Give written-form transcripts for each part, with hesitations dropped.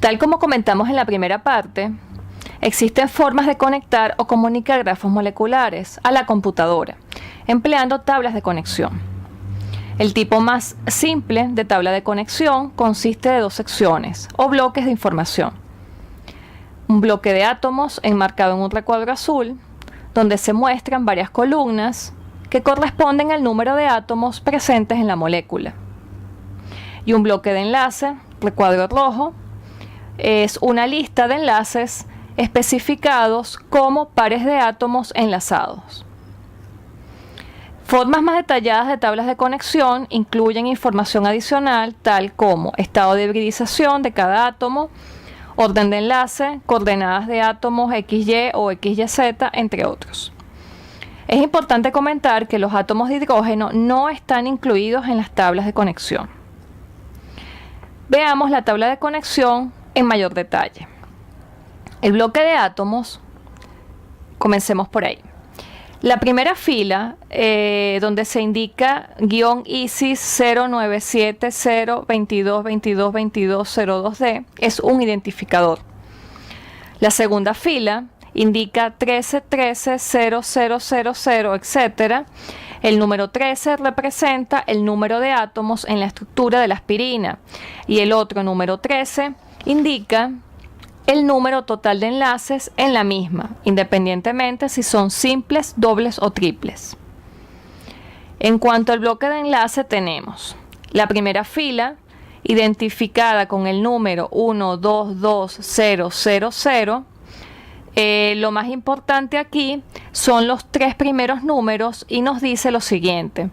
Tal como comentamos en la primera parte, existen formas de conectar o comunicar grafos moleculares a la computadora, empleando tablas de conexión. El tipo más simple de tabla de conexión consiste de dos secciones o bloques de información. Un bloque de átomos enmarcado en un recuadro azul, donde se muestran varias columnas que corresponden al número de átomos presentes en la molécula. Y un bloque de enlace, recuadro rojo, es una lista de enlaces especificados como pares de átomos enlazados. Formas más detalladas de tablas de conexión incluyen información adicional tal como estado de hibridización de cada átomo, orden de enlace, coordenadas de átomos XY o XYZ, entre otros. Es importante comentar que los átomos de hidrógeno no están incluidos en las tablas de conexión. Veamos la tabla de conexión en mayor detalle. El bloque de átomos, comencemos por ahí. La primera fila, donde se indica ISIS 097022222202D, es un identificador. La segunda fila indica 13130000, etc. El número 13 representa el número de átomos en la estructura de la aspirina y el otro número 13 indica el número total de enlaces en la misma, independientemente si son simples, dobles o triples. En cuanto al bloque de enlace tenemos la primera fila, identificada con el número 122000. Lo más importante aquí son los tres primeros números y nos dice lo siguiente.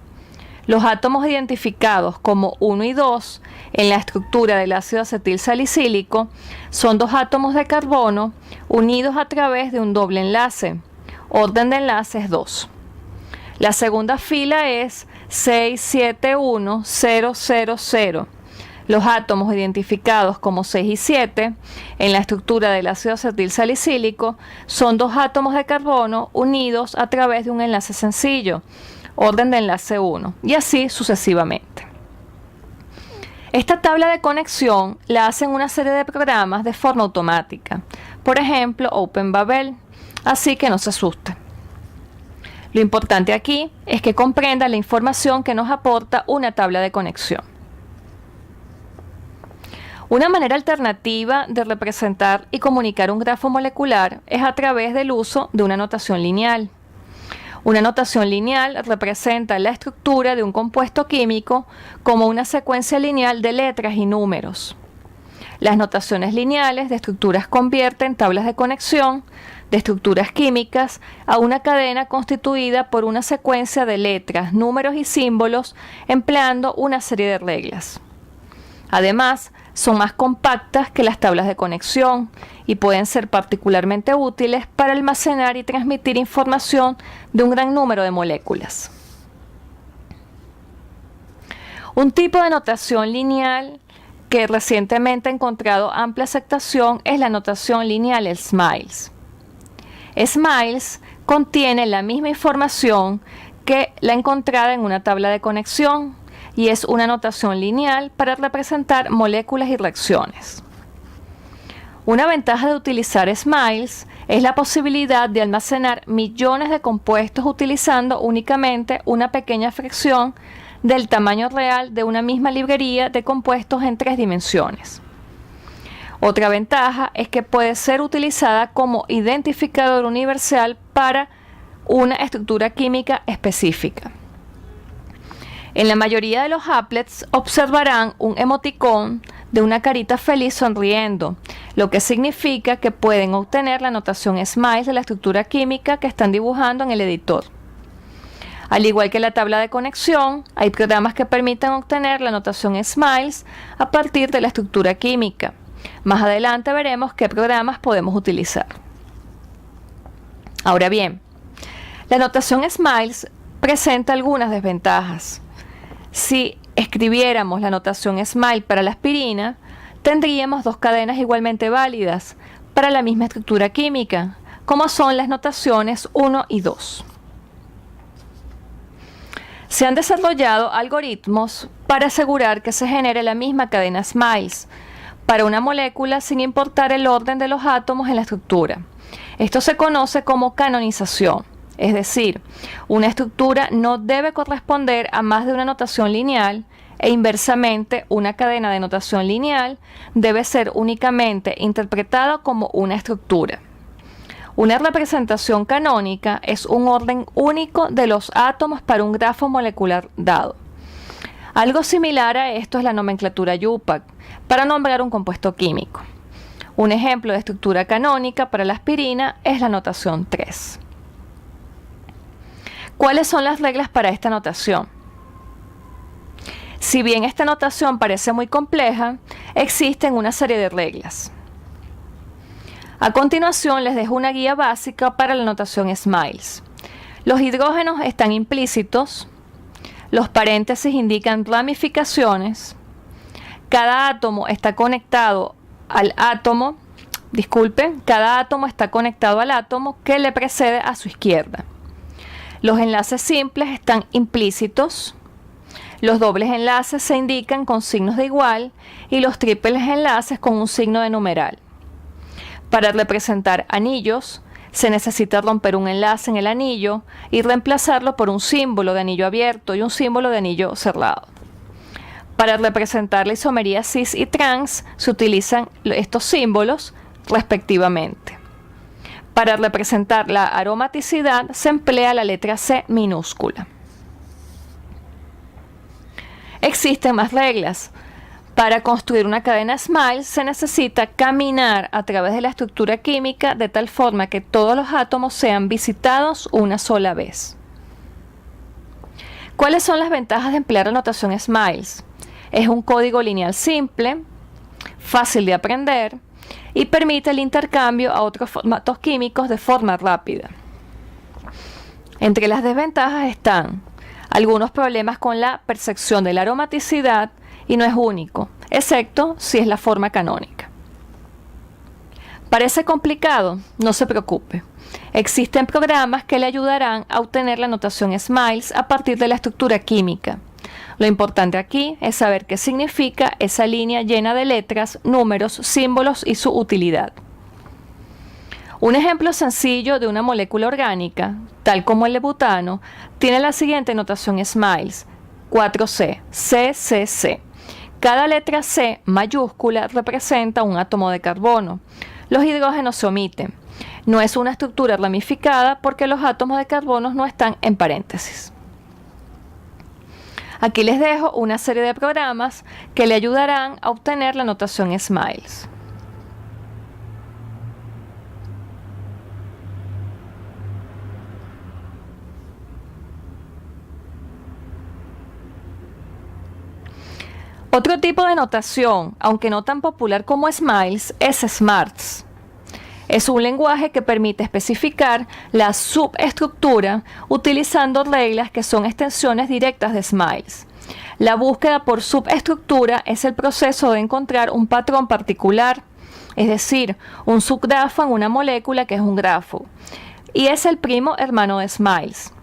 Los átomos identificados como 1 y 2 en la estructura del ácido acetil salicílico son dos átomos de carbono unidos a través de un doble enlace. Orden de enlaces 2. La segunda fila es 671000. Los átomos identificados como 6 y 7 en la estructura del ácido acetil salicílico son dos átomos de carbono unidos a través de un enlace sencillo. Orden de enlace 1, y así sucesivamente. Esta tabla de conexión la hacen una serie de programas de forma automática, por ejemplo OpenBabel, así que no se asusten. Lo importante aquí es que comprendan la información que nos aporta una tabla de conexión. Una manera alternativa de representar y comunicar un grafo molecular es a través del uso de una notación lineal. Una notación lineal representa la estructura de un compuesto químico como una secuencia lineal de letras y números. Las notaciones lineales de estructuras convierten tablas de conexión de estructuras químicas a una cadena constituida por una secuencia de letras, números y símbolos empleando una serie de reglas. Además, son más compactas que las tablas de conexión y pueden ser particularmente útiles para almacenar y transmitir información de un gran número de moléculas. Un tipo de notación lineal que recientemente ha encontrado amplia aceptación es la notación lineal SMILES. SMILES contiene la misma información que la encontrada en una tabla de conexión, y es una notación lineal para representar moléculas y reacciones. Una ventaja de utilizar SMILES es la posibilidad de almacenar millones de compuestos utilizando únicamente una pequeña fracción del tamaño real de una misma librería de compuestos en 3 dimensiones. Otra ventaja es que puede ser utilizada como identificador universal para una estructura química específica. En la mayoría de los applets observarán un emoticón de una carita feliz sonriendo, lo que significa que pueden obtener la notación SMILES de la estructura química que están dibujando en el editor. Al igual que la tabla de conexión, hay programas que permiten obtener la notación SMILES a partir de la estructura química. Más adelante veremos qué programas podemos utilizar. Ahora bien, la notación SMILES presenta algunas desventajas. Si escribiéramos la notación SMILE para la aspirina, tendríamos dos cadenas igualmente válidas para la misma estructura química, como son las notaciones 1 y 2. Se han desarrollado algoritmos para asegurar que se genere la misma cadena SMILES. para una molécula sin importar el orden de los átomos en la estructura. Esto se conoce como canonización, es decir, una estructura no debe corresponder a más de una notación lineal e inversamente una cadena de notación lineal debe ser únicamente interpretada como una estructura. Una representación canónica es un orden único de los átomos para un grafo molecular dado. Algo similar a esto es la nomenclatura IUPAC para nombrar un compuesto químico. Un ejemplo de estructura canónica para la aspirina es la notación 3. ¿Cuáles son las reglas para esta notación? Si bien esta notación parece muy compleja, existen una serie de reglas. A continuación les dejo una guía básica para la notación SMILES. Los hidrógenos están implícitos, los paréntesis indican ramificaciones, cada átomo está conectado al átomo, cada átomo está conectado al átomo que le precede a su izquierda. Los enlaces simples están implícitos, los dobles enlaces se indican con signos de igual y los triples enlaces con un signo de numeral. Para representar anillos, se necesita romper un enlace en el anillo y reemplazarlo por un símbolo de anillo abierto y un símbolo de anillo cerrado. Para representar la isomería cis y trans, se utilizan estos símbolos respectivamente. Para representar la aromaticidad, se emplea la letra C minúscula. Existen más reglas. Para construir una cadena SMILES se necesita caminar a través de la estructura química de tal forma que todos los átomos sean visitados una sola vez. ¿Cuáles son las ventajas de emplear la notación SMILES? Es un código lineal simple, fácil de aprender y permite el intercambio a otros formatos químicos de forma rápida. Entre las desventajas están algunos problemas con la percepción de la aromaticidad y no es único, excepto si es la forma canónica. ¿Parece complicado? No se preocupe. Existen programas que le ayudarán a obtener la notación SMILES a partir de la estructura química. Lo importante aquí es saber qué significa esa línea llena de letras, números, símbolos y su utilidad. Un ejemplo sencillo de una molécula orgánica, tal como el de butano, tiene la siguiente notación SMILES, 4C, CCC. Cada letra C mayúscula representa un átomo de carbono. Los hidrógenos se omiten. No es una estructura ramificada porque los átomos de carbono no están en paréntesis. Aquí les dejo una serie de programas que le ayudarán a obtener la notación SMILES. Otro tipo de notación, aunque no tan popular como SMILES, es SMARTS. Es un lenguaje que permite especificar la subestructura utilizando reglas que son extensiones directas de SMILES. La búsqueda por subestructura es el proceso de encontrar un patrón particular, es decir, un subgrafo en una molécula que es un grafo, y es el primo hermano de SMILES.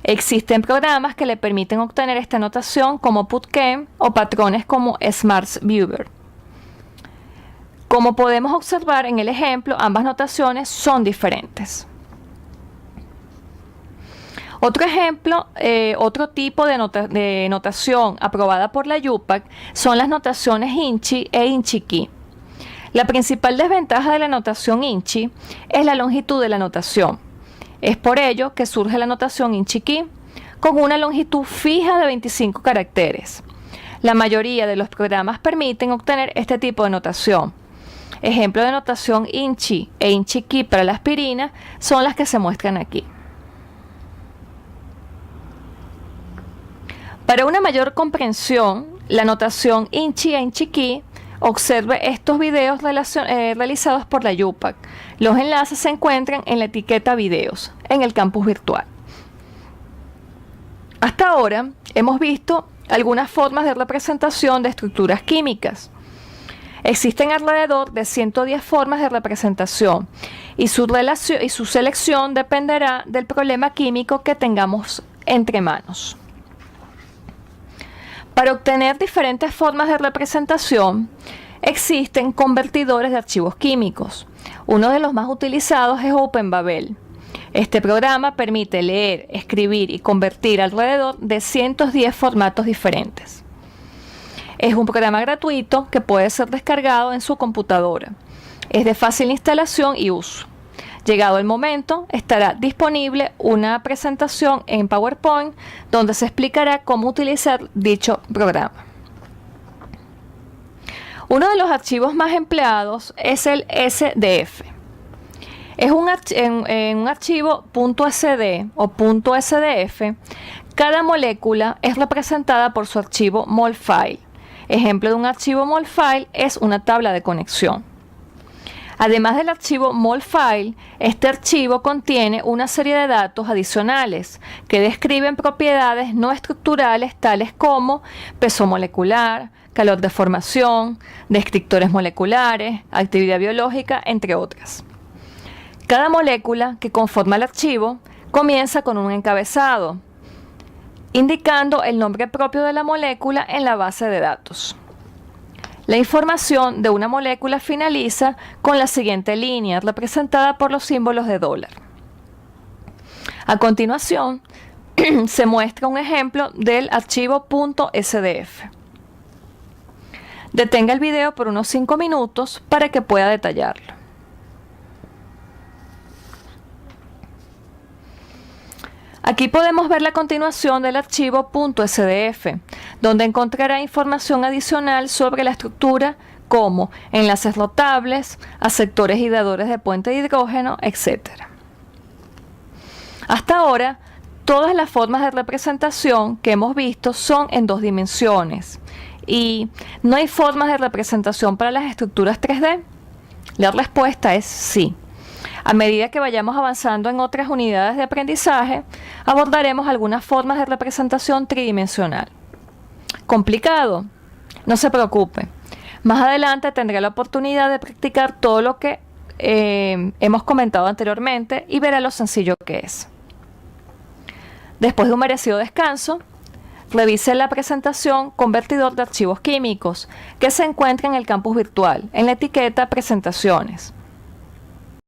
Existen programas que le permiten obtener esta notación como PubChem o patrones como SMARTS Viewer. Como podemos observar en el ejemplo, ambas notaciones son diferentes. Otro ejemplo, otro tipo de notación aprobada por la IUPAC son las notaciones INCHI e INCHI-Ki. La principal desventaja de la notación INCHI es la longitud de la notación. Es por ello que surge la notación INCHI-Ki con una longitud fija de 25 caracteres. La mayoría de los programas permiten obtener este tipo de notación. Ejemplos de notación INCHI e INCHI-Ki para la aspirina son las que se muestran aquí. Para una mayor comprensión, la notación INCHI e INCHI-Ki, observe estos videos realizados por la IUPAC. Los enlaces se encuentran en la etiqueta videos, en el campus virtual. Hasta ahora hemos visto algunas formas de representación de estructuras químicas. Existen alrededor de 110 formas de representación y su selección dependerá del problema químico que tengamos entre manos. Para obtener diferentes formas de representación, existen convertidores de archivos químicos. Uno de los más utilizados es OpenBabel. Este programa permite leer, escribir y convertir alrededor de 110 formatos diferentes. Es un programa gratuito que puede ser descargado en su computadora. Es de fácil instalación y uso. Llegado el momento, estará disponible una presentación en PowerPoint donde se explicará cómo utilizar dicho programa. Uno de los archivos más empleados es el SDF. En un archivo .sd o .sdf, cada molécula es representada por su archivo molfile. Ejemplo de un archivo molfile es una tabla de conexión. Además del archivo molfile, este archivo contiene una serie de datos adicionales que describen propiedades no estructurales tales como peso molecular, calor de formación, descriptores moleculares, actividad biológica, entre otras. Cada molécula que conforma el archivo comienza con un encabezado, indicando el nombre propio de la molécula en la base de datos. La información de una molécula finaliza con la siguiente línea, representada por los símbolos de dólar. A continuación, se muestra un ejemplo del archivo .sdf. Detenga el video por unos 5 minutos para que pueda detallarlo. Aquí podemos ver la continuación del archivo .sdf, donde encontrará información adicional sobre la estructura como enlaces rotables, aceptores y dadores de puente de hidrógeno, etc. Hasta ahora, todas las formas de representación que hemos visto son en 2 dimensiones y no hay formas de representación para las estructuras 3D. La respuesta es sí. A medida que vayamos avanzando en otras unidades de aprendizaje, abordaremos algunas formas de representación tridimensional. ¿Complicado? No se preocupe. Más adelante tendré la oportunidad de practicar todo lo que hemos comentado anteriormente y verá lo sencillo que es. Después de un merecido descanso, revise la presentación Convertidor de archivos químicos que se encuentra en el campus virtual, en la etiqueta Presentaciones.